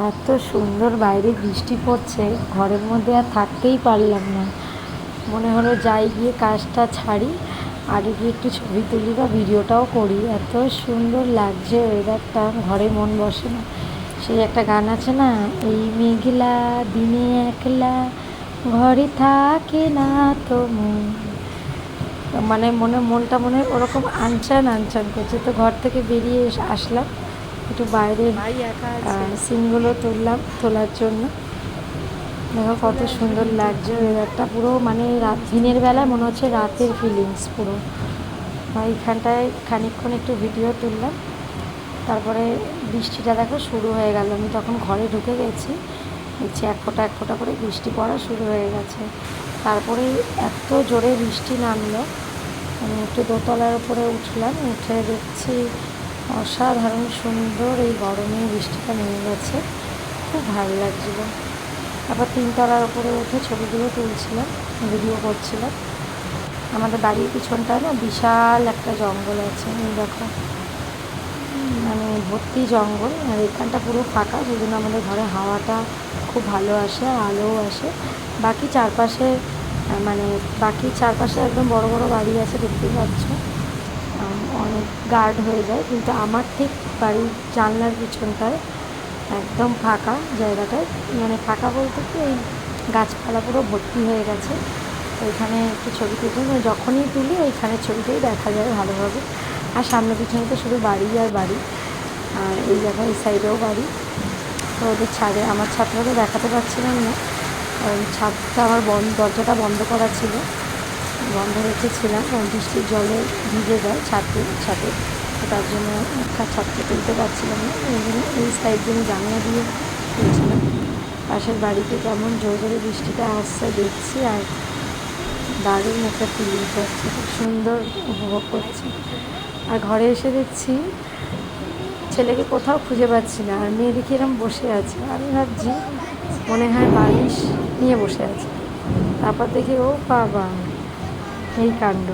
এত সুন্দর বাইরে বৃষ্টি পড়ছে, ঘরের মধ্যে আর থাকতেই পারলাম না। মনে হলো যাই গিয়ে কাজটা ছাড়ি, আগে গিয়ে একটু ছবি তুলি বা ভিডিওটাও করি। এত সুন্দর লাগছে ওয়েদারটা, ঘরে মন বসে না। সেই একটা গান আছে না, এই মেঘলা দিনে একলা ঘরে থাকে না তো মন, মানে মনটা মনে ওরকম আনচান আনচান করছে। তো ঘর থেকে বেরিয়ে আসলাম একটু বাইরে, সিনগুলো তুললাম, তোলার জন্য। দেখো কত সুন্দর লাগছে ওয়েদারটা, পুরো মানে দিনের বেলা মনে হচ্ছে রাতের ফিলিংস পুরো। এইখানটায় খানিকক্ষণ একটু ভিডিও তুললাম, তারপরে বৃষ্টিটা দেখো শুরু হয়ে গেল। আমি তখন ঘরে ঢুকে গেছি, দেখছি এক ফোঁটা করে বৃষ্টি পড়া শুরু হয়ে গেছে। তারপরে এত জোরে বৃষ্টি নামলো, আমি একটু দোতলার উপরে উঠলাম, উঠে দেখছি অসাধারণ সুন্দর এই গরমে বৃষ্টিটা নেমে গেছে, খুব ভালো লাগছিল। তারপর তিনতলার উপরে উঠে ছবিগুলো তুলছিলাম, ভিডিও করছিলাম। আমাদের বাড়ির পিছনটায় না বিশাল একটা জঙ্গল আছে, দেখো মানে ভর্তি জঙ্গল। আর এখানটা পুরো ফাঁকা, সেই জন্য আমাদের ঘরে হাওয়াটা খুব ভালো আসে, আলোও আসে। বাকি চারপাশে একদম বড় বড় বাড়ি আছে, দেখতেই পাচ্ছ, অনেক গার্ড হয়ে যায়। কিন্তু আমার ঠিক বাড়ির জানলার পিছনটায় একদম ফাঁকা জায়গাটায়, মানে ফাঁকা বলতে কি এই গাছপালা পুরো ভর্তি হয়ে গেছে। ওইখানে একটু ছবি তুলতে, যখনই তুলি ওইখানের ছবিটাই দেখা যায় ভালোভাবে। আর সামনে পিছনে তো শুধু বাড়ি আর বাড়ি। আর এই জায়গায় এই সাইডেও বাড়ি। তো ওদের ছাদে, আমার ছাদটাকে দেখাতে পারছিলাম না, কারণ ছাদটা আমার দরজাটা বন্ধ করা ছিল, বন্ধ রেখেছিলাম, বৃষ্টির জলে ভিজে যায় ছাদে। তো তার জন্য ছাদটা তুলতে পারছিলাম না, এই জন্য এই সাইড দিয়ে জানলা দিয়ে তুলছিলাম। পাশের বাড়িতে কেমন জোরে জোরে বৃষ্টিটা আসছে দেখছি, আর দারুণ একটা ফিলিংস হচ্ছে, খুব সুন্দর উপভোগ করছি। আর ঘরে এসে দেখছি ছেলেকে কোথাও খুঁজে পাচ্ছি না, আর মেয়ে দেখি এরকম বসে আছে। আমি ভাবছি মনে হয় বালিশ নিয়ে বসে আছে, তারপর দেখি ও বাবা, এই কাণ্ড।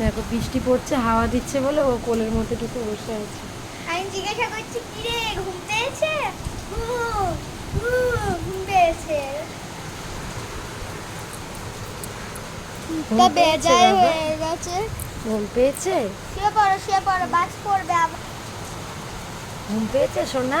দেখো বৃষ্টি পড়ছে, হাওয়া দিচ্ছে বলে ও কোলের মধ্যে ঢুকে বসে আছে। আমি জিজ্ঞাসা করছি কি রে, ঘুম পেয়েছে? ঘুম পেয়েছে। বেজায় হয়ে গেছে। ঘুম পেয়েছে, শুয়ে পড়ো বাজ পড়বে আবার। ঘুম পেয়েছে সোনা?